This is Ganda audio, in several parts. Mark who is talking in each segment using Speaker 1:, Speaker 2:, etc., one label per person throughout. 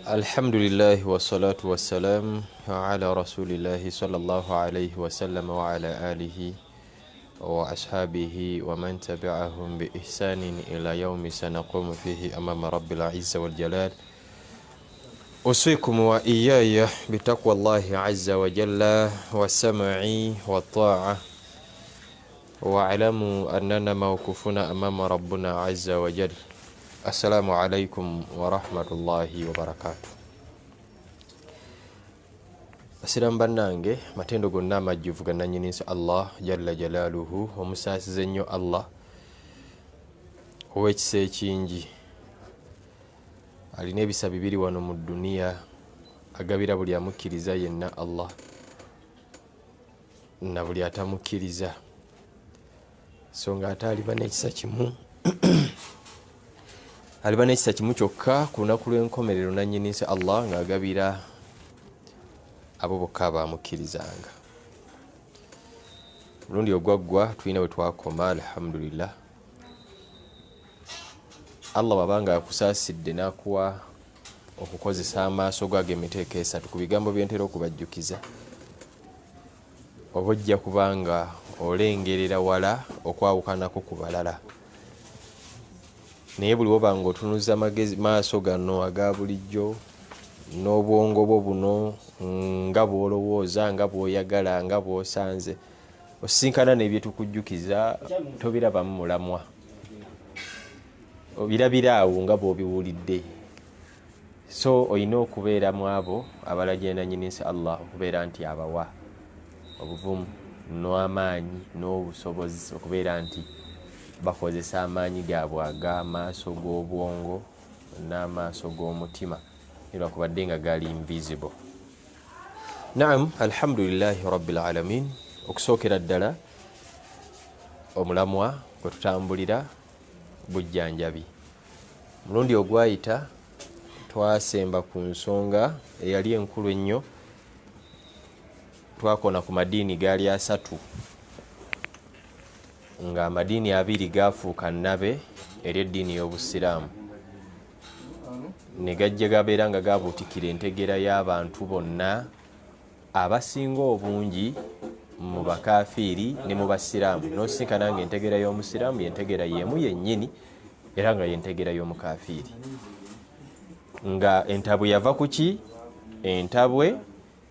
Speaker 1: الحمد لله والصلاة والسلام على رسول الله صلى الله عليه وسلم وعلى آله وأصحابه ومن تبعهم بإحسان إلى يوم سنقوم فيه أمام رب العزة والجلال. أوصيكم وإياي بتقوى الله عز وجل والسمع والطاعة، واعلموا أننا موقوفون أمام ربنا عز وجل. السلام عليكم ورحمة الله وبركاته. Asiramu bannange, matendo gonna amajjuvu gannannyini Allah jalla jalaaluhu, omusaasize ennyo Allah ow'ekisa ekingi, alina ebisa bibiri wano mu duniya, agabira buli amukkiriza yenna Allah na buli atamukkiriza, so nga ate aliba n'ekisa kimu aliba n'ekisa kimu kyokka ku lunaku lw'enkomerero nannyinisa Allah ng'agabira abo bokka abamukkirizanga. Mulundi ogwaggwa tulina bwe twakoma, alhamdulillah. Allah wabanga akusaasidde n'akuwa okukozesa amaaso go ag'emiteeko esatu ku bigambo bye ntera okubajjukiza, oba ojja kubanga olengerera wala okwawukanako ku balala. Naye buli woba ng'otunuza maaso gano aga bulijjo n'obwongo bwo buno nga bw'olowooza, nga bw'oyagala, nga bw'osanze, osisinkana n'ebyo tukujjukiza tobirabamu mulamwa, obirabira awo nga bw'obiwulidde. So olina okubeera mu abo abalagenda nnyinisa Allah okubeera nti abawa obuvumu n'amaanyi n'obusobozi okubeera nti bakozesa amaanyi gaabwe ag'amaaso g'obwongo n'amaaso g'omutima lwakubadde nga gali invisible. Naam, alhamdulillahi rabbil alamin. Okusookera ddala omulamwa gwe tutambulira bujjanjabi. Mulundi ogwayita twasemba ku nsonga eyali enkulu ennyo, twakona ku madiini gaali asatu, nga amadiini abiri gaafuuka nnabe eri eddiini y'Obusiraamu, ne gajja gabeera nga gabuutikira entegera y'abantu bonna abasinga obungi mu bakafiiri ne mu basiraamu. N'osinkana nga entegera y'Omusiraamu yentegera y'emu yennyini era nga yentegera y'Omukafiiri. Nga entabwe yava ku ki? Entabwe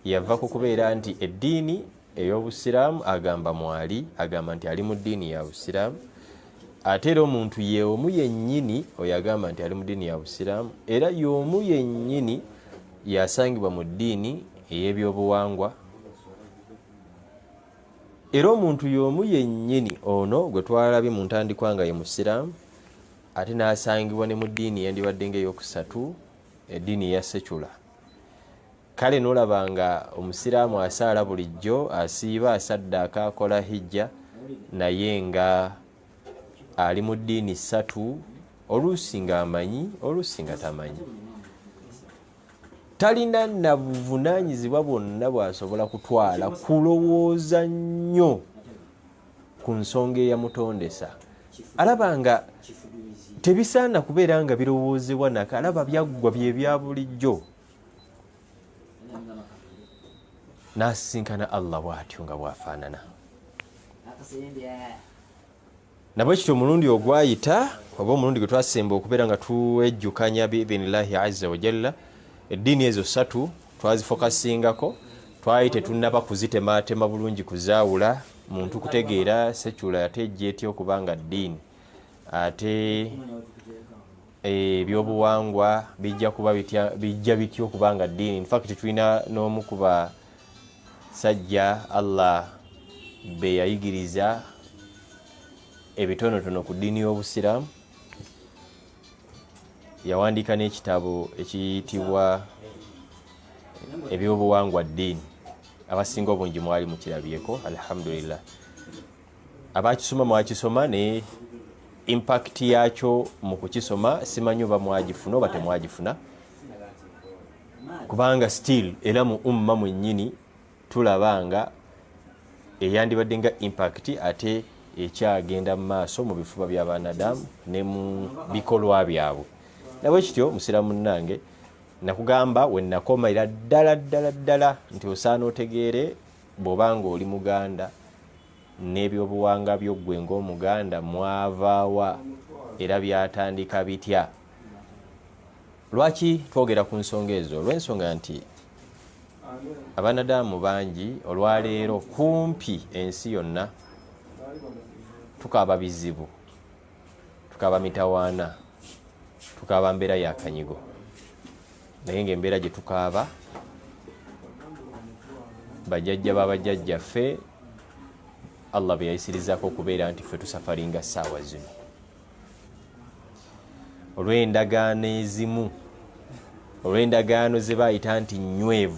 Speaker 1: yava ku kubeera nti eddiini ey'Obusiraamu agamba mwali, agamba nti ali mu ddiini ya Busiraamu, ate era omuntu y'omu yennyini oyo agamba nti ali mu ddiini ya Busiraamu, era y'omu yennyini yasangibwa mu ddiini ey'ebyobuwangwa, era omuntu y'omu yennyini ono gwe twalabye mu ntandikwa nga ye Musiraamu, ate n'asangibwa ne mu ddiini yandibadde ng'eyokusatu, eddiini eya Secular. Kale n'olaba nga Omusiraamu asaala bulijjo, asiiba, asaddaaka, akola hijja, naye nga ali mu ddiini ssatu, oluusi nga amanyi, oluusi nga tamanyi. Talina na buvunaanyizibwa bwonna bw'asobola kutwala kulowooza nnyo ku nsonga eyamutondesa. Alaba nga tebisaana kubeera nga birowoozebwa naka, alaba byaggwa bye bya bulijjo. N'asisinkana Allah bw'atyo nga bw'afaanana. Nabwe kityo omulundi ogwayita oba omulundi gwe twasemba okubeera nga tuwejjukanya biidhinillahi azza wa jalla, eddiini ezo ssatu twazifokasingako, twali tetunnaba kuzitematema bulungi kuzaawula, muntu kutegeera Secular ate ejja etya okuba nga ddiini, ate ebyobuwangwa bijja bitya okuba nga ddiini. In fact tulina n'omu ku basajja Allah be yayigiriza ebitonotono ku ddiini y'Obusiraamu, yawandiika n'ekitabo ekiyitibwa ebyobuwangwa ddiini. Abasinga obungi mwali mukirabyeko, alhamdulillah. Abakisoma mwakisoma, ne impact yakyo mu kukisoma simanyi oba mwagifuna oba temwagifuna, kubanga still era mu mwennyini tulaba nga eyandibadde nga impact ate ekyagenda mu maaso mu bifuba by'abanadamu ne mu bikolwa byabwe. Nabwe kityo musiramu munnange nakugamba wennakomalira ddala nti osaana otegeere bw'obanga oli muganda n'ebyobuwanga byo ggwe ng'omuganda mwavaawa era byatandika bitya. Lwaki twogera ku nsonga ezo? Olw'ensonga nti abanadamu bangi olwaleero kumpi ensi yonna tukaaba bizibu, tukaaba mitawaana, tukaaba mbeera yakanyigo, naye ng'embeera gye tukaaba bajjajja b'abajjajjaffe Allah bye yayisirizaako okubeera nti ffe tusafaringa ssaawa zino olw'endagaano ezimu, olw'endagaano ze baayita nti nywevu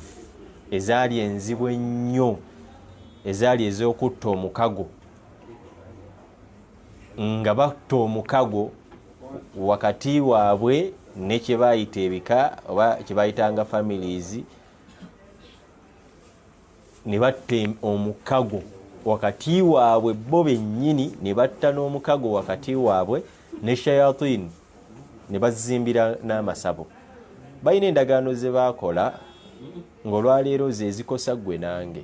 Speaker 1: ezaali enzibu ennyo, ezaali ez'okutta omukago, nga batta omukago wakati waabwe ne kye baayita ebika oba kye baayitanga families, ne batta omukago wakati waabwe bo bennyini, ne batta n'omukago wakati waabwe ne shayatin ne bazimbira n'amasabo. Balina endagaano ze baakola ng'olwaleero ze zikosa ggwe nange,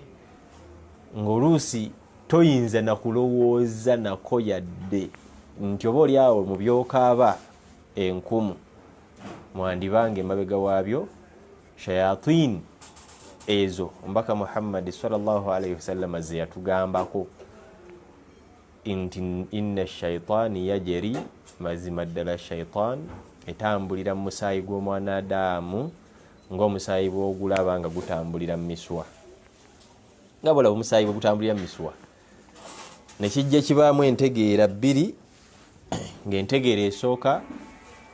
Speaker 1: ng'oluusi toyinza na kulowooza nako yadde nti oba oli awo mu byokaaba enkumu mwandibanga emabega waabyo shayatin ezo omubaka Muhammad sallallahu alaihi wasallam ze yatugambako nti inna shaitani yajri, mazima ddala shaitan etambulira mu musaayi gw'omwana Adamu ng'omusaayi bw'ogulaba nga gutambulira mu miswa, nga bwolaba omusaayi bwe gutambulira mu miswa. Ne kijja kibaamu entegeera bbiri, ng'entegeera esooka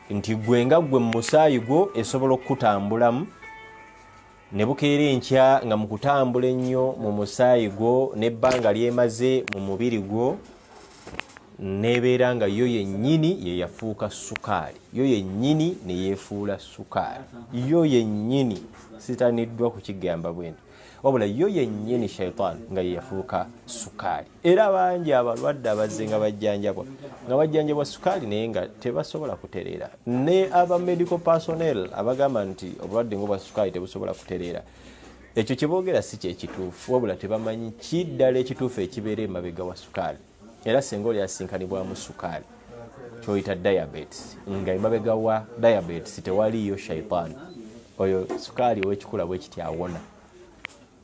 Speaker 1: nti gwe nga gwe mu musaayi gwo esobola okutambulamu, ne bukeera enkya nga mu kutambula ennyo mu musaayi gwo n'ebbanga lyemaze mu mubiri gwo nebeera nga yo yennyini ye yafuuka sukaali, yo yennyini ne yeefuula sukaali, yo yennyini sitaniddwa kukigamba bwenti, wabula yo yennyini shaitaani nga ye yafuuka sukaali. Era bangi abalwadde abazze nga bajjanjabwa sukaali naye nga tebasobola kutereera, ne aba medical personnel abagamba nti obulwadde ng'obwa sukaali tebusobola kutereera. Ekyo kye boogera si kye kituufu, wabula tebamanyi kiddala ekituufu ekibeera emabega wa sukaali. Era singa oli asinkanibwamu sukaali kyoyita diabetes, nga emabega wa diabetes tewaliyo shaitaani, oyo sukaali ow'ekikula bwe kiti awona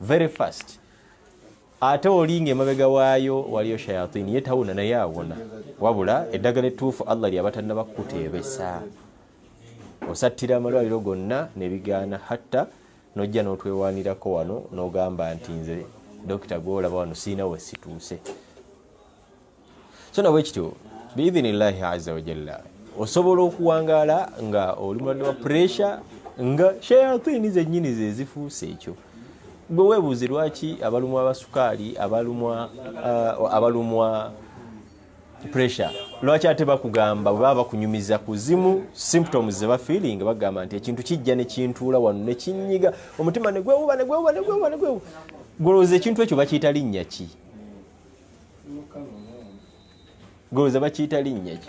Speaker 1: very fast. Ate oli ng'emabega waayo waliyo shayatin ye tawona naye awona, wabula eddagala ettuufu Allah lyaba tannaba kuteebesa. Osattira amalwaliro gonna ne bigaana, hatta n'ojja n'otwewaanirako wano n'ogamba nti nze dokita gw'olaba wano siina we situuse. So nabwe kityo biidhinillahi azza wa jalla osobola okuwangaala nga oli mulwadde wa pressure nga shayatini zennyini ze zifuuse ekyo. Gwe weebuuze lwaki abalumwa abasukaali, abalumwa pressure, lwaki ate bakugamba bwe baba bakunyumiza kuzimu symptoms ze bafiiringa bagamba nti ekintu kijja ne kintuula wano ne kinnyiga omutima ne gwewuba. Golowooza ekintu ekyo bakiyita linnya ki? Golowooza bakiyita linnya ki?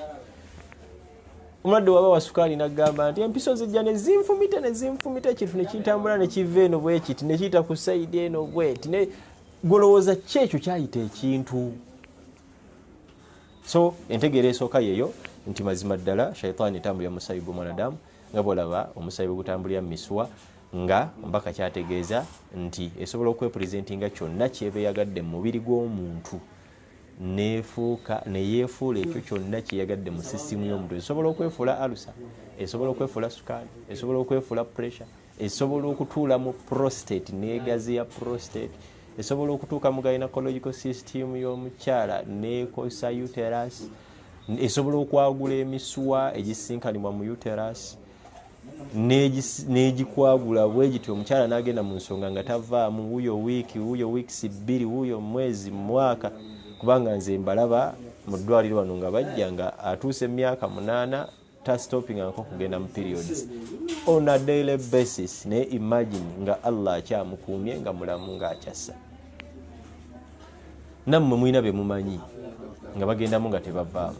Speaker 1: Omulwadde waba wa sukaali n'agamba nti empiso zijja ne zinfumita ekintu ne kintambula ne kiva eno bwe kiti ne kiyita ku sayidi eno bweti. Golowooza ki ekyo kyayita ekintu? So entegeera esooka yeyo nti mazima ddala shaitaani etambulira mu musaayi gw'omwanadamu nga bw'olaba omusaayi bwe gutambulira mu misuwa, nga mbaka kyategeeza nti esobola okwepurezentinga kyonna kyeba eyagadde mu mubiri gw'omuntu neyeefuula ekyo kyonna kyeyagadde mu sisimu y'omuntu. Esobola okwefuula alusa, esobola okwefuula sukaali, esobola okwefuula pressure, esobola okutuula mu prostate n'egaziya prostate, esobola okutuuka mu gynecological system y'omukyala n'ekosa uterus, esobola okwagula emisuwa egisinkanibwa mu uterus n'egikwagula bwe giti omukyala n'agenda mu nsonga nga tavaamu, wuuyo wiiki, wuuyo wiikisi bbiri, wuuyo mwezi, mwaka. Kubanga nze mbalaba mu ddwaliro wano nga bajja nga atuuse emyaka 8 tastopinga nko kugenda mu periods on a daily basis, ne imagine nga Allah akyamukuumye nga mulamu ng'akyassa. Nammwe mulina bye mumanyi nga bagendamu nga tebavaamu.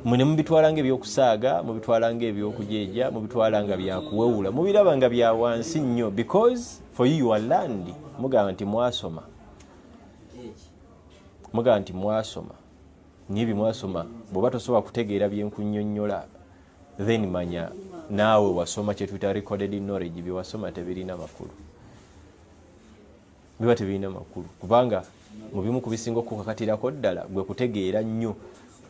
Speaker 1: Mune mubitwala ng'ebyokusaaga, mubitwala ng'ebyokujeeja, mubitwala nga byakuwewula, mubiraba nga bya wansi nnyo, because for you are land. Mugamba nti mwasoma, mugamba nti mwasoma, nyebi mwasoma. Bw'oba tosobola kutegeera byenkunnyonnyola, then manya naawe wasoma kye tuyita recorded knowledge, bye wasoma tebirina makulu, biba tebirina makulu, kubanga mu bimu ku bisinga okukakatirako ddala gwe kutegeera nnyo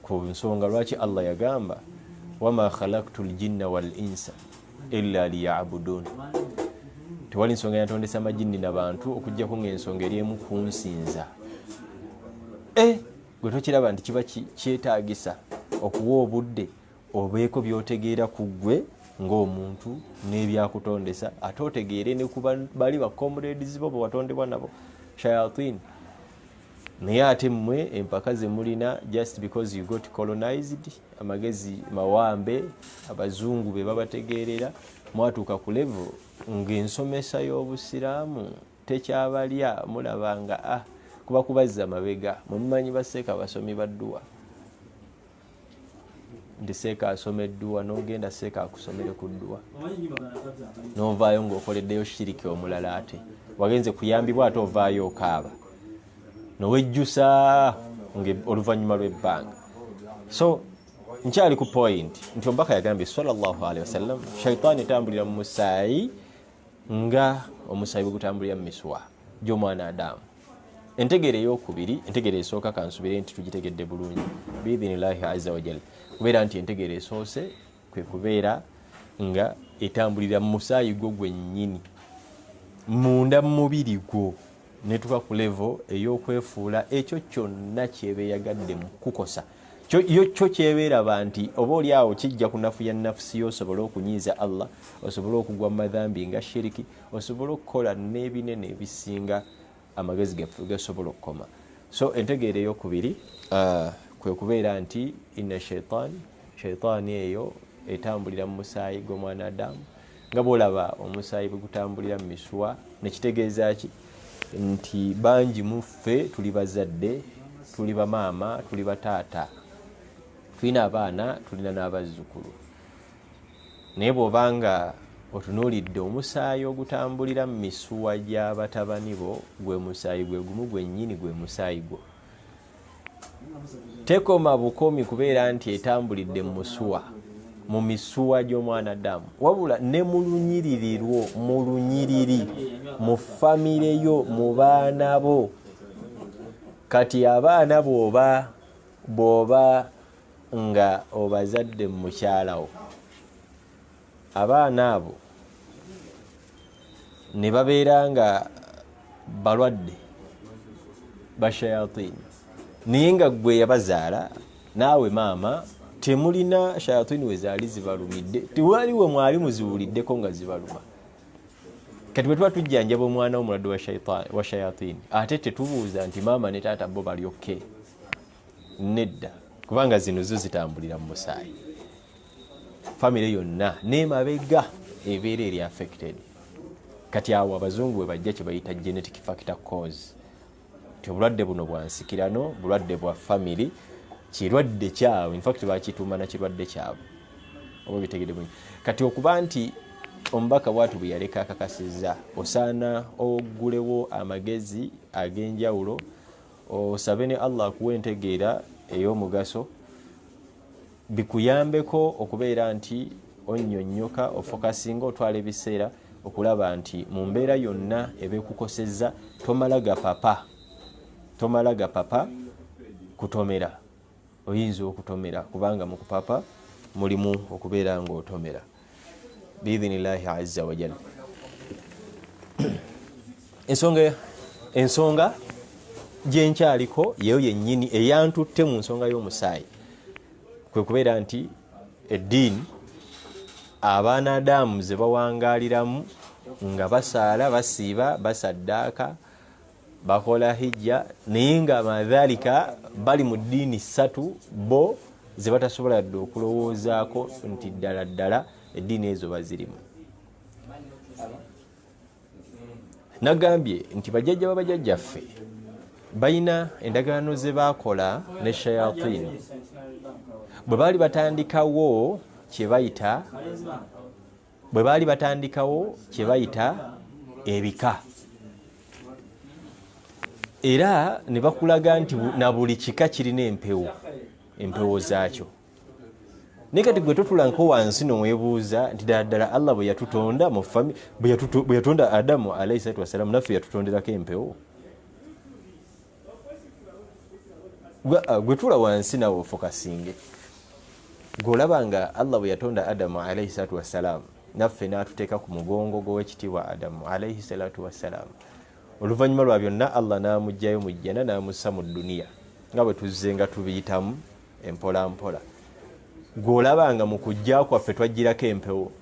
Speaker 1: ku nsonga lwaki Allah yagamba wama khalaqtu ljinna wal insa illa liya'budun. Tewali nsonga yatondesa amajinni n'abantu okujjako ng'ensonga eri emu kunsinza. Gwe tokiraba nti kiba kyetaagisa okuwa obudde obeeko byotegeera ku ggwe ng'omuntu n'ebyakutondesa, ate otegeere ne kuba bali bakomrades bo bwewatondebwa nabo shayatin. Naye ate mmwe empaka ze mulina just because you got colonized, amagezi mawambe, abazungu be babategeerera, mwatuuka ku level ng'ensomesa y'obusiraamu tekyabalya, mulabanga kuba kubazza mabega. Mumanyi baseeka abasomi badduwa, nti seeka asoma edduwa n'ogenda seeka akusomere ku dduwa, n'ovaayo ng'okoleddeyo shiriki omulala, ate wagenze kuyambibwa ate ovaayo okaaba nowejjusa oluvannyuma lw'ebbanga. So nkyali ku point nti omubaka yagambye sallallahu alaihi wasallam shaitaani etambulira mu musaayi nga omusaayi bwe gutambulira mu misuwa gy'omwana Adamu. Entegeero ey'okubiri, entegeero esooka kansubire nti tugitegedde bulungi biidhinillahi azza wa jalla, kubeera nti entegeero esoose kwe kubeera nga etambulira mu musaayi gwo gwennyini munda mu mubiri gwo, netuka ku level ey'okwefuula ekyo kyonna kyebeeyagadde mu kukosa kyo kyebeeraba nti oba oli awo kijja kunafuya nafsi yo, osobole okunyiiza Allah, osobole okugwa mu madhambi nga shiriki, osobole okukola n'ebinene ebisinga amagezi gaffe gasobola okukoma. So entegeero ey'okubiri kwe kubeera nti inna shaitaani eyo etambulira mu musaayi gw'omwana Adamu, nga bw'olaba omusaayi bwe gutambulira mu misuwa. Nekitegeeza ki? Nti bangi muffe tuli bazadde, tuli bamaama, tuli bataata, tulina abaana, tulina n'abazzukulu. Naye bw'obanga otunuulidde omusaayi ogutambulira mu misuwa gy'abatabani bo, gwe musaayi gwe gumu gwennyini, gwe musaayi gwo. Tekoma bukomi kubeera nti etambulidde mu misuwa gy'omwana Adamu, wabula ne mu lunyiriri lwo, mu lunyiriri, mu famire yo, mu baana bo. Kati abaana bw'oba nga obazadde mu mukyalawo, abaana abo ne babeera nga balwadde bashayatini, naye nga gwe yabazaala naawe maama temulina shayatini we zaali zibalumidde, tiwaliwe mwali muziwuliddeko nga zibaluma. Kati bwe tuba tujjanjaba omwana w'omulwadde wa shayatini, ate tetubuuza nti maama ne taata bo balyoke, nedda, kubanga zino zo zitambulira mu musaayi. Famire yonna n'emabega ebeera eri affected. Kati awo abazungu bwe bajja kye bayita genetic factor cause, ti obulwadde buno bwa nsikirano, bulwadde bwa family, kirwadde kyabwe, in fact bakituuma na kirwadde kyabwe, oba bitegedde bulungi. Kati okuba nti omubaka bwatu bwe yaleka akakasizza, osaana ogulewo amagezi ag'enjawulo, osabe ne Allah akuwa entegeera ey'omugaso, bikuyambeko okubeera nti onnyonnyoka, ofokasinga, otwala ebiseera okulaba nti mu mbeera yonna ebekukosezza tomala gapapa kutomera. Oyinza okutomera kubanga mu kupapa mulimu okubeera ng'otomera biidhinillahi azza wa jalla. Ensonga gyenkyaliko yeyo yennyini eyantutte mu nsonga y'omusaayi, kwe kubeera nti eddiini abaana Adamu ze bawangaaliramu nga basaala, basiiba, basaddaaka, bakola hijja, naye nga madhalika bali mu ddiini ssatu bo ze batasobola dde okulowoozaako nti ddala ddala eddiini ezo bazirimu. Nagambye nti bajjajja babajjajjaffe bayina endagaano ze bakola ne shayatin bwe baali batandikawo kye bayita ebika, era ne bakulaga nti na buli kika kirina empewo zaakyo. Naye kati gwe totulanko wansi nomwebuuza nti ddala Allah bwe yatutonda mu bwe yatonda Adamu alayhi salatu wassalamu naffe yatutonderako empewo. Gwe tula wansi nawe ofokasinge. Golaba nga Allah bwe yatonda Adamu alayhi salatu wassalamu naffe n'atuteeka ku mugongo gw'ekitiibwa Adamu alayhi salatu wassalamu. Oluvannyuma lwa byonna Allah n'amugjayo mu jjana n'amussa mu dduniya nga bwe tuzze nga tubiyitamu empola mpola. Golaba nga mu kujja kwaffe twajjirako empewo.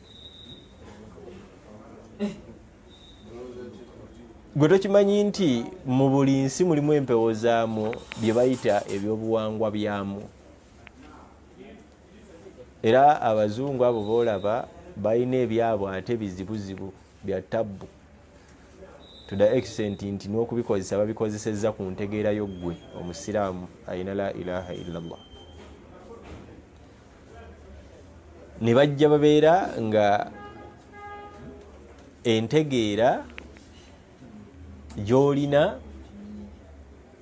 Speaker 1: Gwe tokimanyi nti mu buli nsi mulimu empewo zaamu bye bayita ebyobuwangwa byamu. Era abazungu abo boolaba balina ebyabwe ate bizibuzibu bya tabbu, to the extent nti n'okubikozesa babikozesezza ku ntegeera y'oggwe omusiraamu alina la ilaha illallah. Ne bajja babeera nga entegeera gy'olina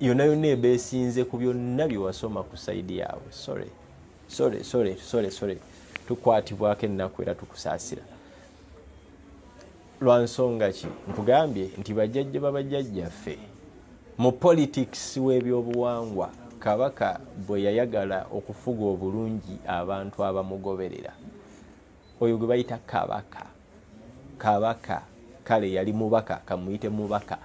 Speaker 1: yonna yonna eba esinze ku byonna bye wasoma ku sayidi yaabwe. Sorry. Tukwatibwako ennaku era tukusaasira. Lwa nsonga ki? Nkugambye nti bajjajja babajjajjaffe mu politics w'ebyobuwangwa Kabaka bwe yayagala okufuga obulungi abantu abamugoberera, oyo gwe bayita kabaka kale yali mubaka, kamuyite mubaka.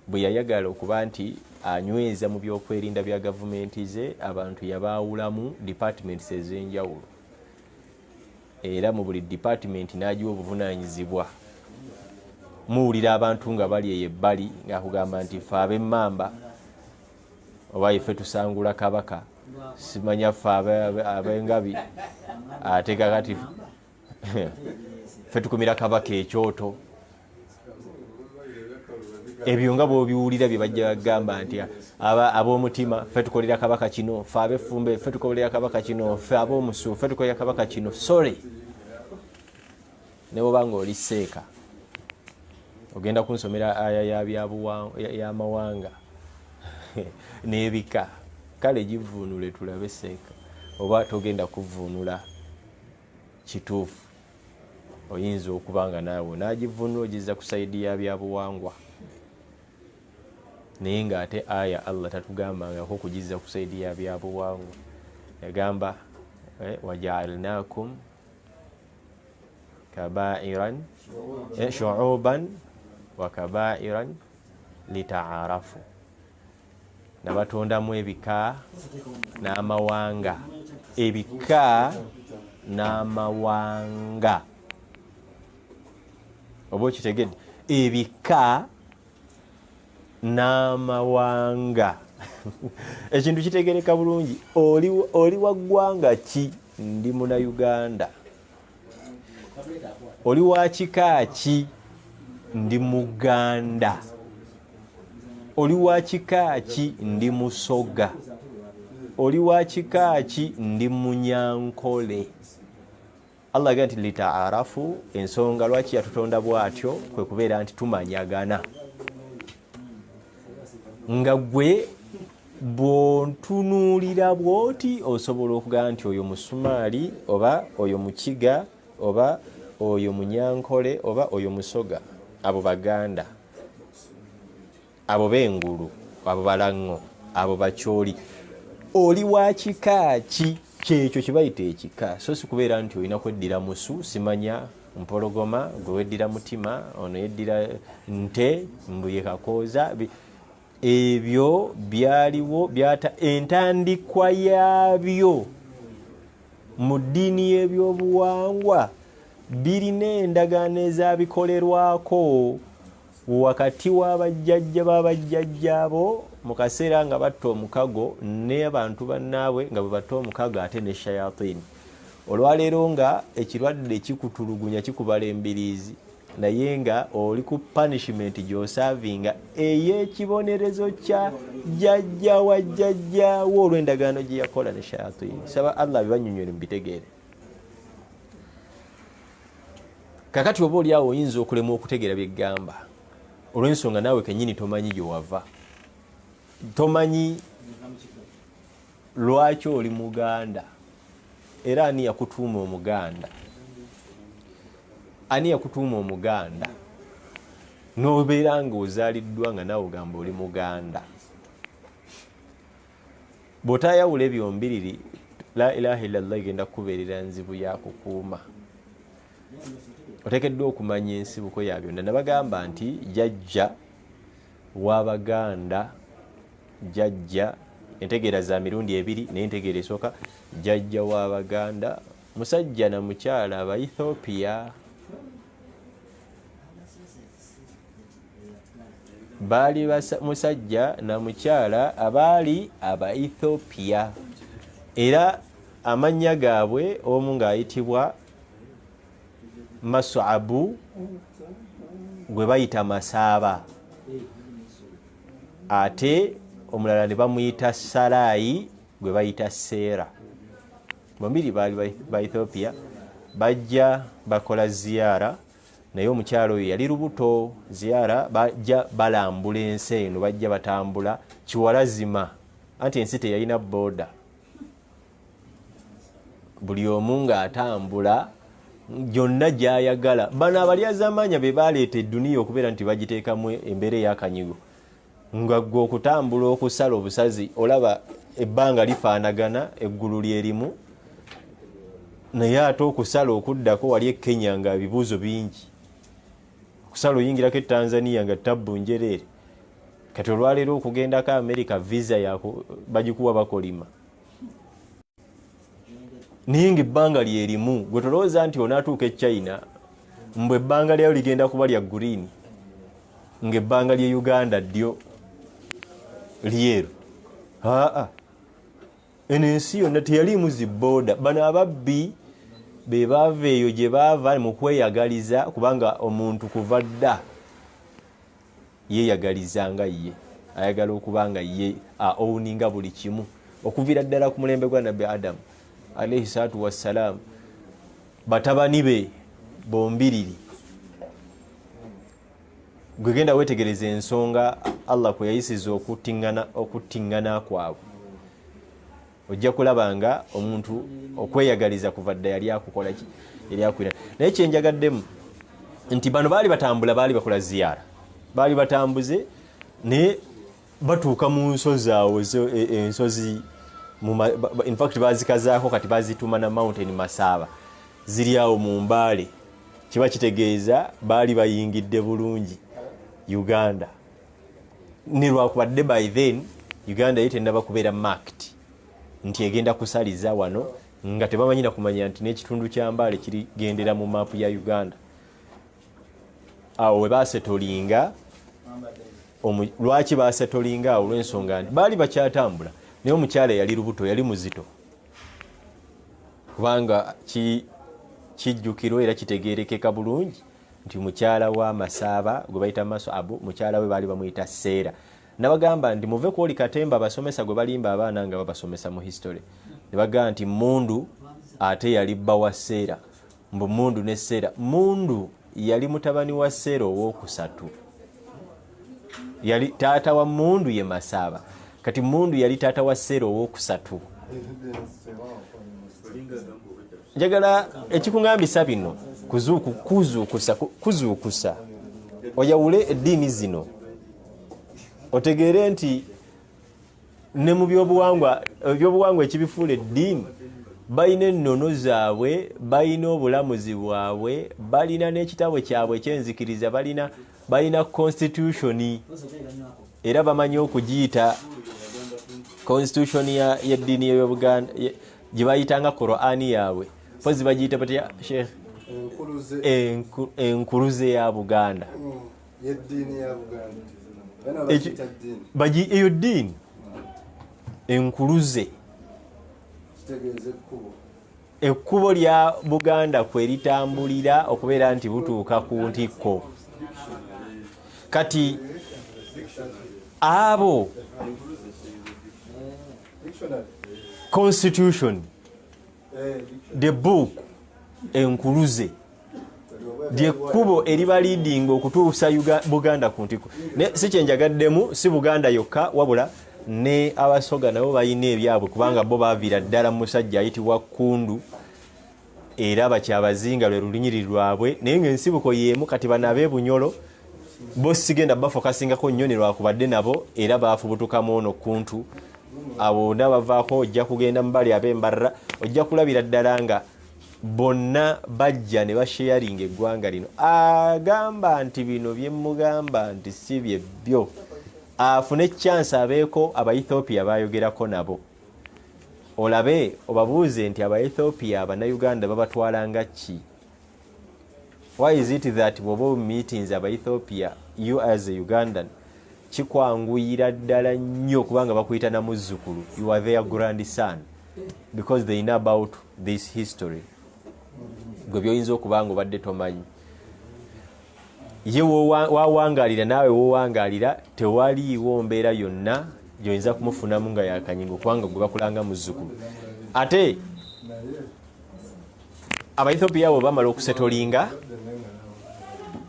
Speaker 1: Bwe yayagala okuba nti anyweza mu byokwerinda bya gavumenti ze, abantu yabaawulamu departments ez'enjawulo, era mu buli department n'agiwa obuvunaanyizibwa. Muwulira abantu nga bali eyo ebbali ng'akugamba nti ffe ab'emmamba oba ife tusangula kabaka, simanya ffe ab'engabi ate kakati ffe tukumira kabaka ekyoto. Ebyo nga bw'obiwulira bye bajja bagamba nti ab'omutima ffe tukolera kabaka kino, ffe ab'effumbe ffe tukolera kabaka kino, ffe ab'omusu ffe tukolera kabaka kino. Sorry, ne bw'oba ng'oli seeka ogenda kunsomera aya y'amawanga n'ebika, kale givuunule tulabe seeka oba togenda kuvuunula kituufu. Oyinza okuba nga naawe n'agivuunula ogizza ku sayidi ya byabuwangwa, naye ng'ate aya Allah tatugambangako kugizza ku sayidi ya byabuwangwa. Yagamba waja'alnakum kabairan shu'uban wa kabairan lita'arafu. Nabatondamu ebika n'amawanga. Ebika n'amawanga. Oba okitegedde? Ebika n'amawanga. Ekintu kitegereka bulungi. Oli wa ggwanga ki? Ndi Munnayuganda. Oli wa kika ki? Ndi Muganda. Oli wa kika ki? Ndi Musoga. Oli wa kika ki? Ndi Munyankole. Allah agamba nti litaarafu, ensonga lwaki yatutonda bw'atyo kwe kubeera nti tumanyagana. Nga gwe bw'ontunuulira bw'oti osobola okugamba nti oyo Musumaali oba oyo Mukiga oba oyo Munyankole oba oyo Musoga. Abo Baganda, abo b'engulu, abo Balango, abo Bakyoli. Oli wa kika ki? Kyekyo kibayita ekika. So si kubeera nti olina kweddira musu, simanya mpologoma, gwe weddira mutima, ono yeddira nte, mbuye kakooza. Ebyo byaliwo entandikwa yaabyo mu ddiini y'ebyobuwangwa birina endagaano ezabikolerwako wakati w'abajjajja b'abajjajjaabo mu kaseera nga batta omukago n'abantu bannaabwe nga bwe batta omukago ate ne shayatini. Olwaleero nga ekirwadde kikutulugunya kikubala embiriizi, naye nga oli ku punishment gy'osavinga ey'ekibonerezo kya jjajja wa jjajjaawo olw'endagaano gye yakola ne shayaatini. Saba Allah bibanyonnyole mubitegeere. Kakati oba oli awo oyinza okulemwa okutegeera byeggamba olw'ensonga naawe kennyini tomanyi gyewava, tomanyi lwaki oli Muganda era ani yakutuuma Omuganda, ani yakutuuma Omuganda n'obeera ng'ozaaliddwa nga naawe ogamba oli Muganda. Bw'otaayawula ebyo mbiriri, la ilaha illallah igenda kukubeerera nzibu ya kukuuma. Oteekeddwa okumanya ensibuko ya byonna. Nabagamba nti jjajja w'Abaganda, jjajja entegeera za mirundi ebiri naye entegeera esooka jjajja w'Abaganda musajja na mukyala aba Ethiopia. Baali musajja na mukyala abaali aba Ethiopia era amannya gaabwe omu ng'ayitibwa Masuabu gwe bayita Masaaba, ate omulala ne bamuyita Salaayi gwe bayita Seera. Bombiri baali ba Ethiopia, bajja bakola ziyaara naye omukyalo oyo yali lubuto. Ziyaara bajja balambula ensi eno, bajja batambula kiwalazima, anti ensi teyalina booda, buli omu ng'atambula gyonna gy'ayagala. Bano abalyazaamaanya be baleeta edduniya okubeera nti bagiteekamu embeera ey'akanyigo, nga gwe okutambula okusala obusazi olaba ebbanga lifaanagana, eggulu lyerimu, naye ate okusala okuddako wali e Kenya nga ebibuuzo bingi, okusala oyingirako e Tanzania nga tabbu njereere, kati olwaleero okugendako America visa yako bagikuwa bakolima, naye ng'ebbanga lyerimu. Gwe tolowooza nti onaatuuka e China mbwe ebbanga lyayo ligenda kuba lya green ng'ebbanga ly'e Uganda ddyo lyeru. Eno ensi yonna teyalimu zibooda. Bano ababbi be baava eyo gye baava mu kweyagaliza, kubanga omuntu kuva dda yeeyagaliza nga ye, ayagala okuba nga ye owuninga buli kimu, okuviira ddala ku mulembe gwa Nabbi Adamu alayhi salaatu wassalaam, batabani be bombiriri. Gwe genda weetegereza ensonga Allah kwe yayisiza okuttingana kwabwe, ojja kulaba nga omuntu okweyagaliza kuva dda yali akukola ki, yali akwira. Naye kyenjagaddemu nti bano baali batambula, baali bakola ziyaara, baali batambuze naye batuuka mu nsozi awo, ensozi in fact bazikazaako kati bazituma na Mountain Masaaba, ziri awo mu Mbaale. Kiba kitegeeza baali bayingidde bulungi Uganda, ne lwakubadde by then Uganda yitenda bakubeera marked nti egenda kusaliza wano, nga tebamanyina kumanya nti n'ekitundu kya Mbaale kirigendera mu maapu ya Uganda. Awo we baasetolinga, lwaki baasetolinga awo? Olw'ensonga nti baali bakyatambula naye omukyala yali lubuto, yali muzito, kubanga kijjukiro era kitegeerekeka bulungi nti mukyala wa Masaaba gwe bayita Masuabu, mukyala we baali bamuyita Seera. Nabagamba nti muve kwoli katemba abasomesa gwe balimba abaana nga babasomesa mu history, ne bagamba nti Mundu ate yali bba wa Seera. Mbu Mundu ne Seera, Mundu yali mutabani wa Seera ow'okusatu, yali taata wa Mundu ye Masaaba, kati Mundu yali taata wa Seera ow'okusatu. Njagala ekikuŋŋambisa bino kuzuukusa oyawule eddiini zino, otegeere nti ne mu ebyobuwangwa ekibifuula eddiini, balina ennono zaabwe, balina obulamuzi bwabwe, balina n'ekitabo kyabwe ekyenzikiriza, balina constitution, era bamanyi okugiyita constitution y'eddiini y'Obuganda gye bayitanga Qur'ani yaabwe. Pozi bagiyita batya Sheikh? Enkuluze ya Buganda.
Speaker 2: Y'eddiini ya Buganda.
Speaker 1: Eyo ddiini enkuluze,
Speaker 2: kitegeeza ekkubo.
Speaker 1: ekkubo lya Buganda kwe litambulira okubeera nti butuuka ku ntikko. Kati abo constitution the book enkuluze lyekkubo eriba leading okutuusa Buganda ku ntikko. Si kyenjagaddemu si Buganda yokka wabula ne Abasoga nabo balina ebyabwe kubanga bo baviira ddala musajja ayitibwa Kkundu era bakyabazinga lwe lulinyiri lwabwe naye ng'ensibuko y'emu. Kati bano ab'Ebunyolo bo sigenda bafokasingako nnyo ne lwakubadde nabo era baafubutukamu ono Kuntu. Abo nabavaako ojja kugenda mu bali ab'Embarra ojja kulabira ddala nga bonna bajja ne basharinga eggwanga lino. Agamba nti bino bye mugamba nti si bye byo. Afune chance abeeko Aba-Ethiopia bayogerako nabo. Olabe obabuuze nti Aba-Ethiopia Abannayuganda babatwalanga ki? Why is it that bobo meetings Aba-Ethiopia you as a Ugandan kikwanguyira ddala nnyo kubanga bakuyita na muzzukulu, you are their grandson because they know about this history. Gwe byoyinza okubanga obadde tomanyi. Ye wawangalira nawe wowangalira tewaliiwo mbeera yonna gyoyinza kumufunamu nga yakanyingo kubanga gwe bakulanga muzzukulu. Ate Aba-Ethiopia abo bamala okusetolinga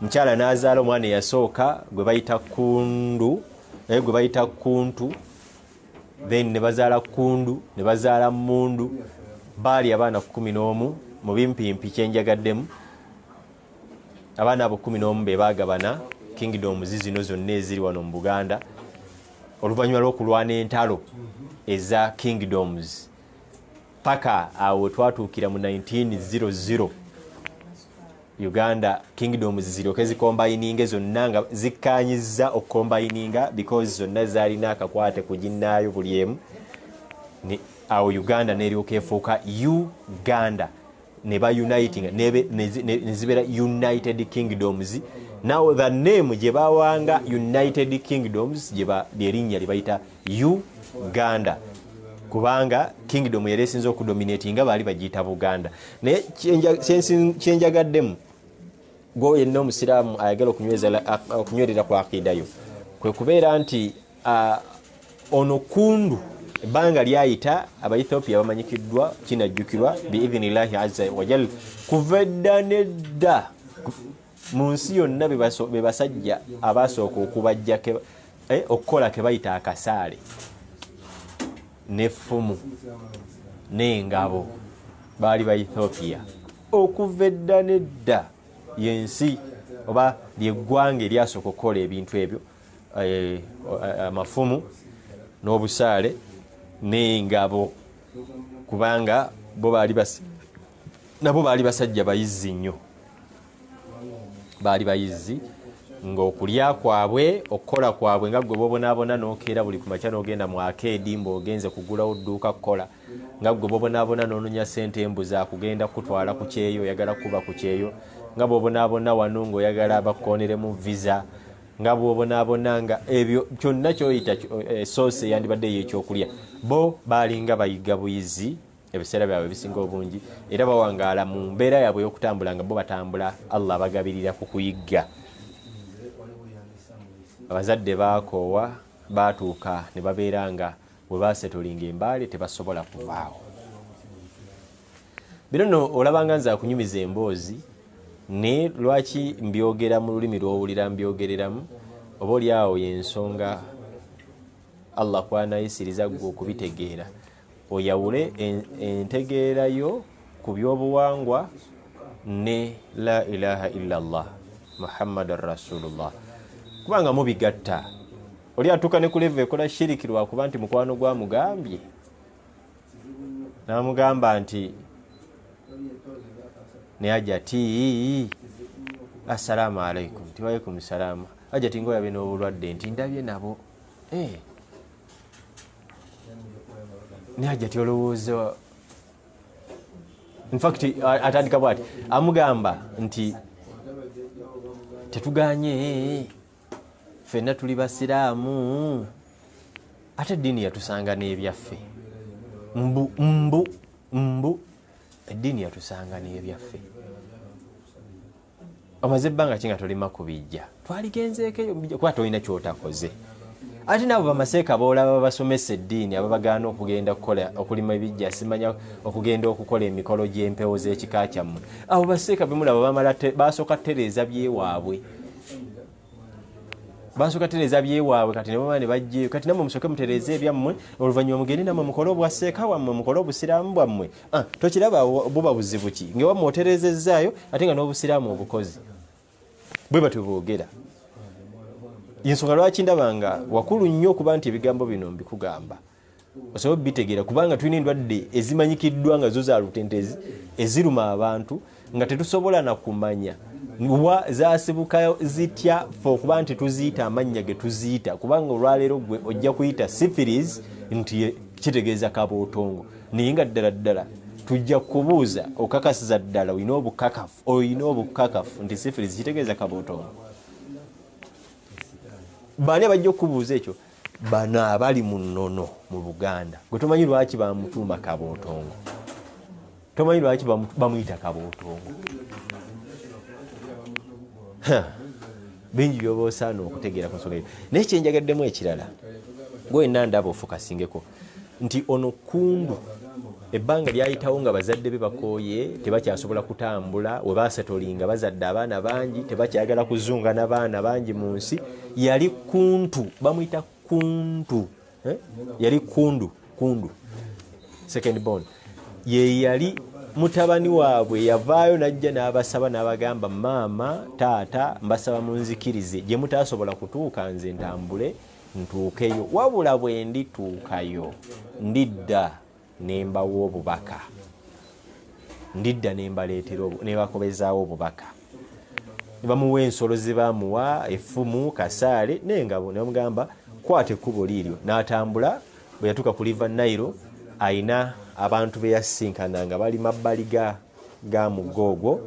Speaker 1: mukyala n'azaala omwana eyasooka gwe bayita Kundu gwe bayita Kuntu, then ne bazaala Kundu ne bazaala Mundu. Baali abaana 11 mu bimpimpi kyenjagaddemu. Abaana abo 11 be baagabana kingdoms zino zonna eziri wano mu Buganda oluvannyuma lw'okulwana entalo eza kingdoms paka awo twatuukira mu 1900 Uganda kingdoms ziryoke zikombayininge zonna nga zikkaanyizza okukombayininga because zonna zaalina akakwate ku ginnaayo buli emu. Awo Uganda n'eryoka efuuka Uganda ne ba uniting ne zibeera United Kingdoms. Now the name gye bawanga United Kingdoms lyerinnya lye bayita Uganda kubanga kingdom yali esinza okudominatinga baali bagiyita Buganda. Naye kyenjagaddemu gwe yenna omusiraamu ayagala okunywerera ku akidayo kwe kubeera nti ono Kundu ebbanga lyayita Aba-Ethiopia bamanyikiddwa kinajjukirwa biidhinillahi azza wajal kuva edda nedda mu nsi yonna be basajja abasooka okubajja okukola ke bayita akasaale n'effumu n'engabo baali Ba-Ethiopia okuva edda nedda yensi oba lyeggwanga eryasooka okukola ebintu ebyo amafumu n'obusaale n'engabo kubanga nabo baali basajja bayizzi nnyo. Baali bayizzi ng'okulya kwabwe okukola kwabwe nga gwe bobonaabona n'okeera buli ku makya n'ogenda mu arcade ng'ogenze kugulawo dduuka kukola nga gwe bobonaabona n'ononya ssente embuzi akugenda kutwala ku kyeyo oyagala kuba ku kyeyo nga bobonaabona wano ng'oyagala bakooneremu visa nga bobonaabona nga ebyo kyonna kyoyita soose yandibadde y'ekyokulya. Bo baalinga bayiga buyizzi ebiseera byabwe bisinga obungi era bawangaala mu mbeera yaabwe y'okutambula nga bo batambula Allah bagabirira ku kuyigga. Abazadde baakoowa baatuuka ne babeera nga bwe baasetolinga embaale tebasobola kuvaawo. Bino nno olabanga nze akunyumiza emboozi ne lwaki mbyogera mu lulimi lw'owulira mbyogereramu oba oli awo y'ensonga Allah kwanayisiriza gwe okubitegeera oyawule entegeera yo ku byobuwangwa ne la ilaha illallah Muhammadan Rasulullah kubanga mubigatta. Oli atuuka ne ku level ekola shiriki lwakuba nti mukwano gwamugambye n'amugamba nti ne ajati assalamu alaikum tiwalaikum salaam ajati ngoyabe n'obulwadde nti ndabye nabo ne ajati olowooza in fact atandika bwati amugamba nti tetuganye ffenna tuli basiraamu ate eddiini yatusanga n'ebyaffe mbu eddiini eddiini yatusanga n'ebyaffe. Omaze ebbanga ki nga tolima kubijja? Twaligenzeeko eyo kuba tolina kyotakoze. Ate nabo bamaseeka boolaba basomesa eddiini ababagaana okugenda okulima ebijja, simanya okugenda okukola emikolo gy'empewo z'ekika kyammwe. Abo baseeka bemulaba bamala basooka tereeza byewaabwe. Basooka tereeza byewaabwe kati ne bamala ne bajjeeyo. Kati namwe musooke mutereeze ebyammwe, oluvannyuma mugende namwe mukole obwasseeka wammwe, mukole obusiraamu bwammwe. Tokiraba buba buzibu ki? Ng'ewammwe otereezezzaayo ate nga n'obusiraamu obukozi. Bwe batyo boogera. Yensonga lwaki ndaba nga wakulu nnyo okuba nti ebigambo bino mbikugamba. Osobola bitegeera kubanga tulina endwadde ezimanyikiddwa nga zo za lutentezi eziruma abantu nga tetusobola na kumanya wa zaasibuka zitya ffe okuba nti tuziyita amannya ge tuziyita, kubanga olwaleero gwe ojja kuyita syphilis nti kitegeeza kabootongo, naye nga ddala tujja kubuuza okakasiza ddala olina obukakafu nti syphilis kitegeeza kabootongo. Baani abajja okubuuza ekyo? Bano abali mu nnono mu Buganda. Gwe tomanyi lwaki bamutuuma kabootongo, tomanyi lwaki bamuyita kabootongo. Bingi byoba osaana okutegeera ku nsonga eyo. Naye kyenjagaddemu ekirala, gwe ndaba ofukasingeko nti ono Kundu ebbanga lyayitawo nga bazadde be bakooye, tebakyasobola kutambula, we baasetolinga bazadde abaana bangi, tebakyagala kuzunga n'abaana bangi mu nsi. Yali Kuntu, bamuyita Kuntu, yali Kundu second born. Ye yali mutabani waabwe yavaayo najja n'abasaba n'abagamba, maama taata mbasaba munzikirize, gye mutaasobola kutuuka nze ntambule ntuukeyo, wabula bwe ndituukayo ndidda nembawo obubaka, ndidda nembaleetera nebakobezaawo obubaka. Ne bamuwa ensolo ze bamuwa, effumu, kasaale n'engabo, ne bamugamba kwata ekkubo liiryo. N'atambula, bwe yatuuka ku River Nile ayina abantu be yasinkananga bali mabbali ga muggo ogwo,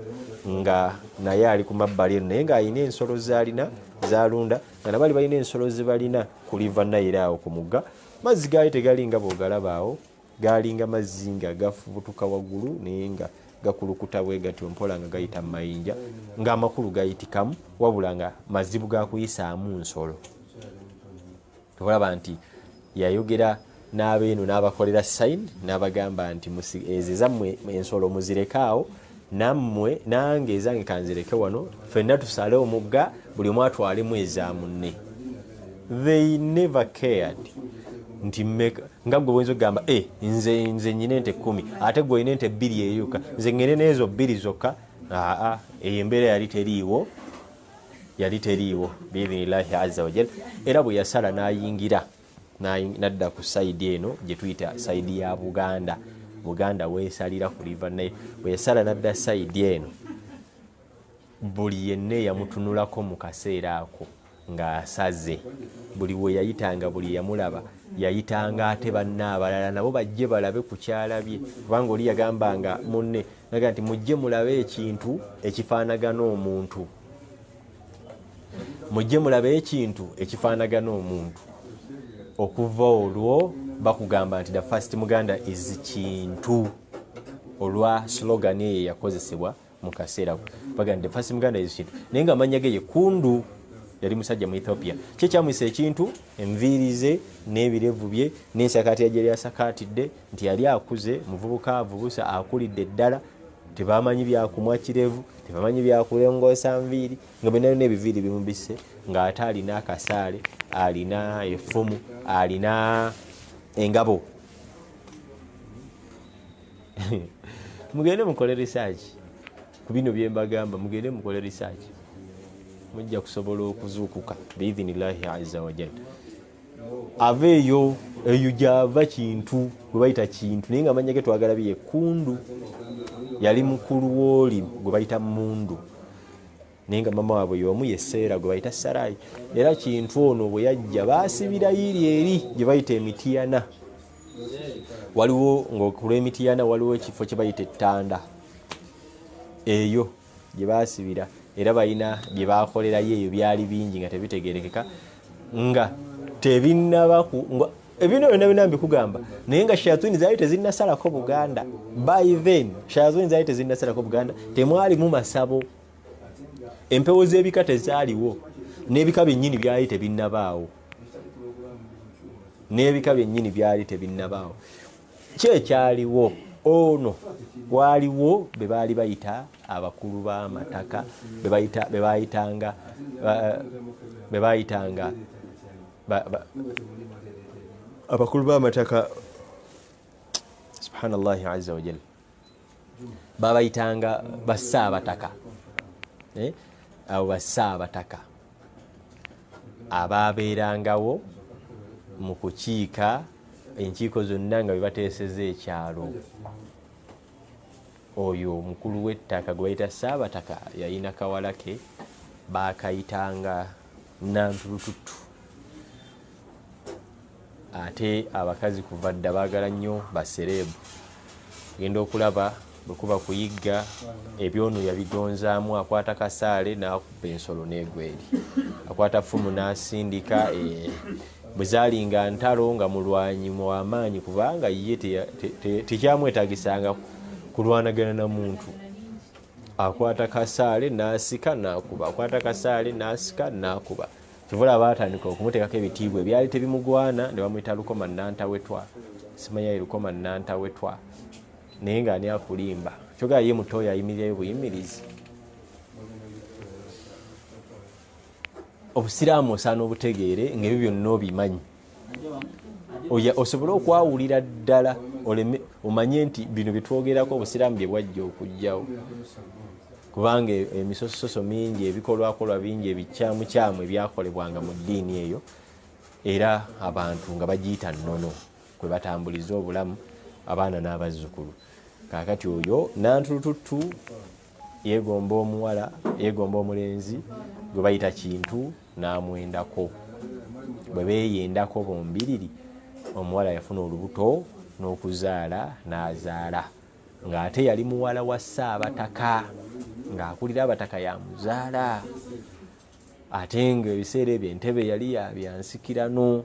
Speaker 1: nga naye ali ku mabbali eno, naye ng'alina ensolo z'alina z'alunda, nga nabali balina ensolo ze balina ku River Nile awo ku mugga. Mazzi gaali tegalinga bw'ogalaba awo, galinga mazzi nga gafubutuka waggulu naye nga gakulukuta bwe gatyo mpola nga gayita mu mayinja, ng'amakulu gayitikamu, wabula nga mazibu ga kuyisaamu nsolo. Tolaba nti yayogera n'abeeno n'abakolera sayini n'abagamba nti ezo zammwe ensolo muzirekaawo, nammwe nange ezange kanzireke wano, ffenna tusale omugga buli omu atwalemu eza munne. They never cared nti nga gwe bwenza okugamba nze nyina ente 10 ate gwe olina ente 2 eyuka, nze ngende n'ezo 2 zokka. Eyo embeera yali teriiwo biidhinillahi azza wa jalla. Era bwe yasala n'ayingira nadda ku sayidi eno gye tuyita sayidi ya Buganda weesalira ku River Nile. Bwe yasala nadda sayidi eno, buli yenna yamutunulako mu kaseera ako ng'asaze. Buli we yayitanga, buli yamulaba yayitanga ate banna abalala nabo bajje balabe ku kyalabye, kubanga oli yagambanga munne naga nti mujje mulabe ekintu ekifaanagana omuntu, mujje mulabe ekintu ekifaanagana omuntu. Okuva olwo bakugamba nti the first Muganda is kintu, olwa slogan eyo yakozesebwa mu kaseera ako. Bagamba the first Muganda is kintu, naye nga amannya ge ye Kundu. Yali musajja mu Ethiopia. Kye kyamuyisa ekintu, enviiri ze n'ebirevu bye n'ensakaati yagye yasakaatidde, nti yali akuze, muvubuka avubusa, akulidde ddala. Tebamanyi byakumwa kirevu, tebamanyi byakulongoosa nviiri, nga bwe nalina ebiviiri bimubisse, ng'ate alina akasaale, alina effumu, alina engabo. Mugende mukole research ku bino bye mbagamba, mugende mukole research, mujja kusobola okuzuukuka biidhinillahi azza wa jalla. Aveeyo eyo gyava kintu, gwe bayita kintu, naye nga amanya ge twagala biye Kundu. Yali mukulu w'oli gwe bayita Mundu, naye nga mama waabwe y'omu ye Seera gwe bayita Sarayi. Era kintu ono bwe yajja baasibira yiri eri gye bayita Emitiyana. Waliwo ng'okulwa Emitiyana waliwo ekifo kye bayita Ettanda, eyo gye baasibira. Era balina bye baakolerayo eyo byali bingi nga tebitegerekeka, nga tebinnaba ebino byonna mbikugamba naye nga shayatuni zaali tezinnasalako Buganda. By then shayatuni zaali tezinnasalako Buganda, temwalimu masabo, empewo z'ebika tezaaliwo, n'ebika byennyini byali tebinnabaawo, n'ebika byennyini byali tebinnabaawo. Kyekyaliwo ono waliwo be baali bayita abakulu b'amataka, be bayitanga abakulu b'amataka, subhanallahi azza wa jalla, babayitanga bassaabataka. Abo bassaabataka abaabeerangawo mu kukiika enkiiko zonna nga bebateeseza ekyalo. Oyo omukulu w'ettaka gwe bayita Ssaabataka yalina kawala ke baakayitanga Nantulututu. Ate abakazi kuva dda baagala nnyo basereebu. Genda okulaba bwe kuba kuyigga ebyono yabigonzaamu, akwata kasaale n'akuba ensolo n'egweri, akwata ffumu n'asindika. Bwe zaalinga ntalo nga mulwanyi w'amaanyi, kubanga ye tekyamwetagisanga kulwanagana na muntu. Akwata kasaale n'asika n'akuba, akwata kasaale n'asika n'akuba. Kivula baatandika okumuteekako ebitiibwa ebyali tebimugwana, ne bamuyita Lukoma Nantawetwa. Simanya ye Lukoma Nantawetwa, naye nga ani akulimba kyogaa ye muto oyo ayimirirayo buyimirizi. Obusiraamu osaana obutegeere ng'ebyo byonna obimanyi, osobole okwawulira ddala, omanye nti bino byetwogerako obusiraamu bye bwajja okujjawo, kubanga emisososo mingi, ebikolwakolwa bingi, ebikyamukyamu ebyakolebwanga mu ddiini eyo, era abantu nga bagiyita nnono kwe batambuliza obulamu abaana n'abazzukulu. Kaakati oyo Nantulututu yeegomba omuwala, yeegomba omulenzi gwe bayita Kintu n'amwendako. Bwe beeyendako bombiriri, omuwala yafuna olubuto n'okuzaala n'azaala, ng'ate yali muwala wa Ssaabataka, ng'akulira abataka yamuzaala. Ate ng'ebiseera ebyo entebe yali yabyansikirano.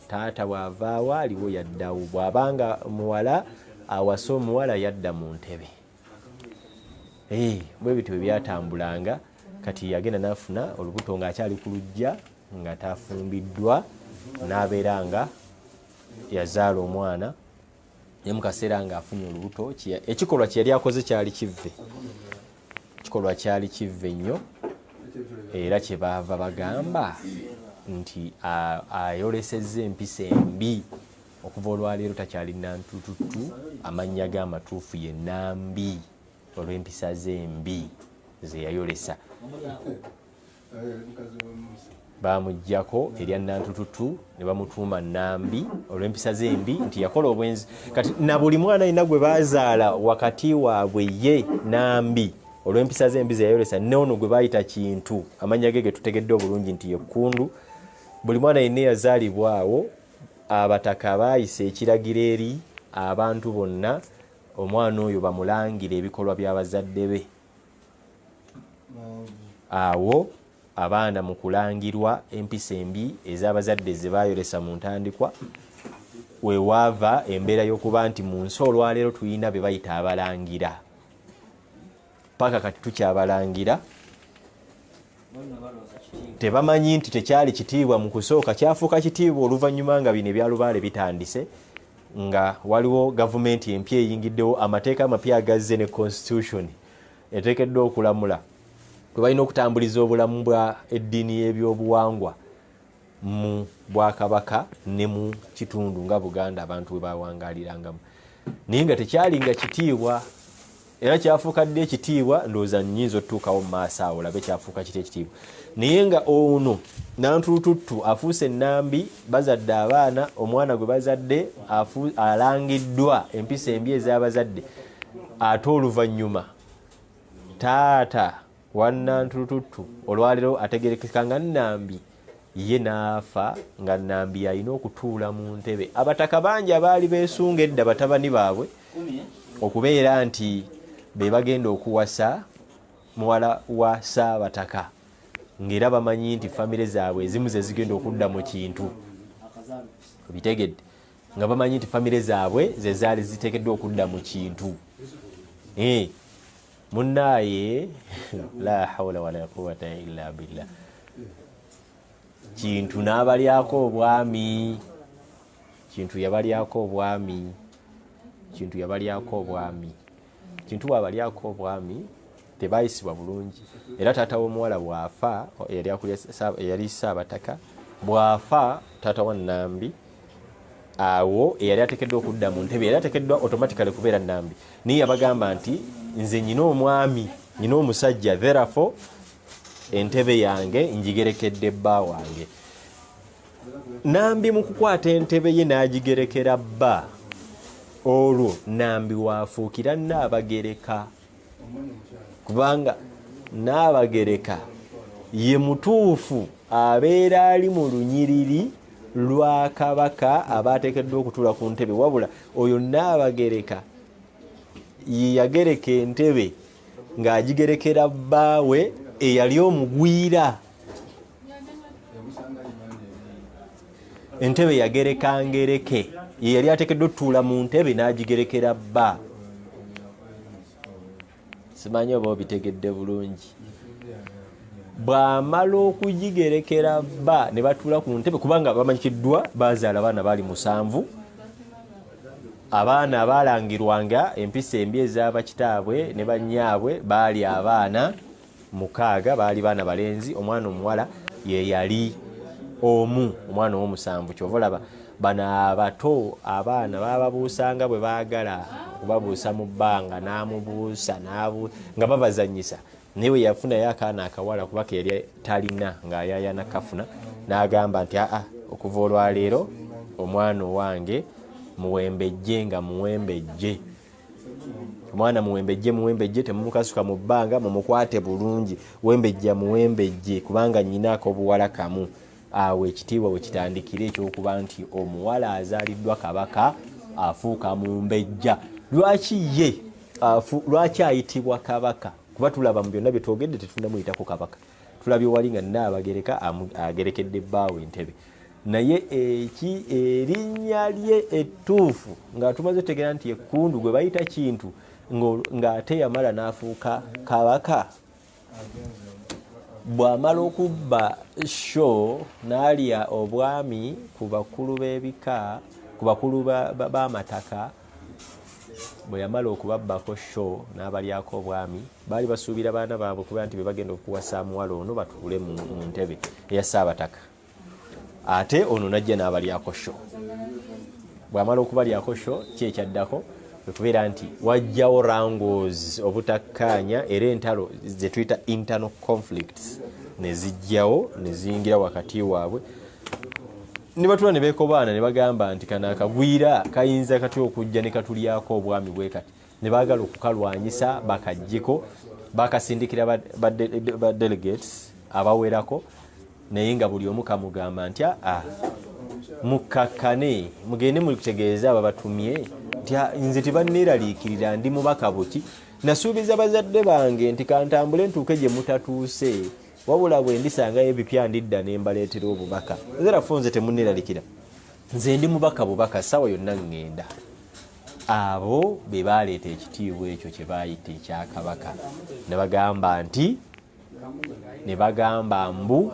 Speaker 1: Taata bw'avaawo aliwo yaddawo, bw'abanga muwala awasa omuwala yadda mu ntebe. Bwe bityo bwe byatambulanga. Kati yagenda n'afuna olubuto ng'akyali ku luggya nga tafumbiddwa, n'abeera nga yazaala omwana. Naye mu kaseera ng'afunye olubuto, ekikolwa kye yali akoze kyali kivve, ekikolwa kyali kivve nnyo, era kye baava bagamba nti ayolesezza empisa embi. Okuva olwaleero takyali Nantulututu, amannya ge amatuufu ye Nambi, olw'empisa ze embi ze yayolesa. Bamuggyako erya Nantulututu ne bamutuuma Nambi olw'empisa ze embi, nti yakola obwenzi. Kati na buli mwana alina gwe baazaala wakati waabwe ye Nambi olw'empisa ze embi ze yayolesa, n'ono gwe baayita Kintu, amannya ge tutegedde obulungi nti ye Kkundu. Buli mwana yenna yazaalibwa awo, abataka baayisa ekiragiro eri abantu bonna, omwana oyo bamulangire ebikolwa by'abazadde be. Awo abaana mu kulangirwa empisa embi ez'abazadde ze baayolesa mu ntandikwa, we waava embeera y'okuba nti mu nsi olwaleero tulina be bayita abalangira. Paka kati tukyabalangira. Tebamanyi nti tekyali kitiibwa mu kusooka, kyafuuka kitiibwa oluvannyuma nga bino ebyalubaale bitandise, nga waliwo gavumenti empya eyingiddewo, amateeka amapya agazze ne constitution eteekeddwa okulamula kwe balina okutambuliza obulamu bwa eddiini y'ebyobuwangwa mu Bwakabaka ne mu kitundu nga Buganda abantu bwe bawangalirangamu. Naye nga tekyali nga kitiibwa, era kyafuuka dde ekitiibwa, ndowooza nnyinza otutuukawo mu maaso awo olabe kyafuuka kiti ekitiibwa. Naye nga ono Nantulututu afuuse Nambi, bazadde abaana, omwana gwe bazadde alangiddwa empisa embi ez'abazadde. Ate oluvannyuma taata wa Nantulututu olwaleero ategerekeka nga Nambi ye n'afa, nga Nambi alina okutuula mu ntebe. Abataka bangi abaali beesunga edda batabani baabwe okubeera nti be bagenda okuwasa muwala wa Ssaabataka, ng'era bamanyi nti famire zaabwe ezimu ze zigenda okudda mu Kintu. bitegedde nga bamanyi nti famire zaabwe ze zaali ziteekeddwa okudda mu kintu munnaye la hawla wala quwwata illa billah kintu n'abalyako obwami kintu yabalyako obwami tebayisibwa bulungi era taata w'omuwala bw'afa yali Ssaabataka bw'afa taata wa Nambi awo eyali ateekeddwa okudda mu ntebe yali ateekeddwa automatically kubeera Nambi naye yabagamba nti nze nyina omwami nyina omusajja therefore entebe yange njigerekedde bba wange. Nambi mu kukwata entebe ye n'agigerekera bba olwo Nambi waafuukira Nnaabagereka kubanga Nnaabagereka ye mutuufu abeera ali mu lunyiriri lwa Kabaka abateekeddwa okutuula ku ntebe wabula oyo Nnaabagereka ye yagereka entebe ng'agigerekera bbaawe eyali omugwira. Entebe yagereka ngereke ye yali ateekeddwa otutuula mu ntebe n'agigerekera bba. Simanyi oba obitegedde bulungi. Bw'amala okugigerekera bba ne batuula ku ntebe kubanga bamanyikiddwa bazaala abaana baali 7 abaana abaalangirwanga empisa embi ez'abakitaabwe ne bannyaabwe baali abaana 6 baali baana balenzi omwana omuwala ye yali omu omwana ow'omusanvu. Kyova olaba bano abato abaana bababuusanga bwe baagala okubabuusa mu bbanga n'amubuusa nga babazanyisa naye we yafunayo akaana akawala kuba yali talina ng'ayayana kafuna n'agamba nti okuva olwaleero omwana owange muwembejje nga muwembejje omwana muwembejje temumukasuka mu bbanga mumukwate bulungi wembejja muwembejje kubanga nyinaako obuwala kamu. Awo ekitiibwa bwe kitandikira ekyokuba nti omuwala azaaliddwa Kabaka afuuka mu mbejja. Lwaki ayitibwa Kabaka? Kuba tulaba mu byonna bye twogedde tetunnamuyitako Kabaka. Tulabye wali nga Nnaabagereka agerekedde bbaawe entebe naye erinnya lye ettuufu nga tumaze otegeera nti Ekkundu gwe bayita Kintu ng'ate yamala n'afuuka Kabaka. Bw'amala okubba show n'alya obwami ku bakulu b'ebika ku bakulu b'amataka bwe yamala okubabbako show n'abalyako obwami baali basuubira baana baabwe kuba nti be bagenda okuwasa muwala ono batuule mu ntebe eya Ssaabataka ate ono najja n'abalyako show. Bw'amala okubalyako show kyekyaddako okubeera nti wajjawo wrangles obutakkaanya era entalo ze tuyita internal conflicts ne zijjawo ne ziyingira wakati waabwe ne batula ne beekobaana ne bagamba nti kano akagwira kayinza kati okujja ne katulyako obwami bwe kati ne baagala okukalwanyisa bakajjiko bakasindikira ba delegates abawerako naye nga buli omu kamugamba nti mukakkane mugende mutegeeza abo batumye nti nze tebanneeraliikirira ndi mubaka buki nasuubiza bazadde bange nti kantambule ntuuke gye mutatuuse wabula bwe ndisangayo ebipya ndidda ne mbaleetera obubaka zerafu nze temunneeraliikira nze ndi mubaka bubaka ssaawa yonna ŋŋenda. Abo be baaleeta ekitiibwa ekyo kye baayita ekya Kabaka ne bagamba mbu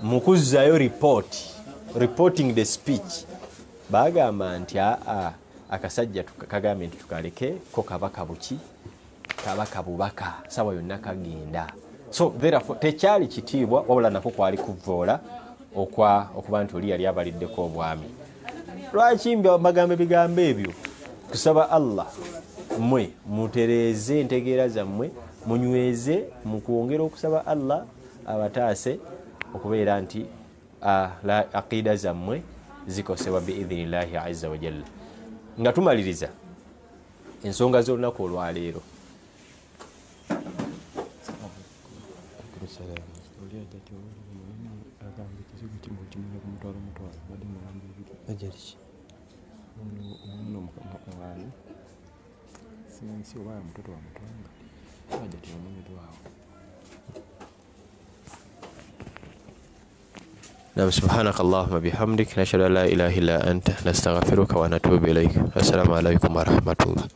Speaker 1: mu kuzzaayo reporting the speech bagamba nti akasajja kagambye nti tukaleke ko Kabaka buki Kabaka bubaka ssaawa yonna kagenda. So therefore tekyali kitiibwa wabula nako kwali kuvoola okuba nti oli yali abaliddeko obwami. Lwaki mbagamba ebigambo ebyo? Kusaba Allah mmwe mutereeze entegeera zammwe munyweze mu kwongera okusaba Allah abataase okubeera nti aqida zammwe zikosebwa biidhinillahi azza wa jalla. Nga tumaliriza ensonga z'olunaku olwaleero nam subhanaka allahumma bihamdik nashhadu an la ilaha illa anta nastaghfiruka wa natubu ilayk. Assalamu alaikum wa rahmatullah.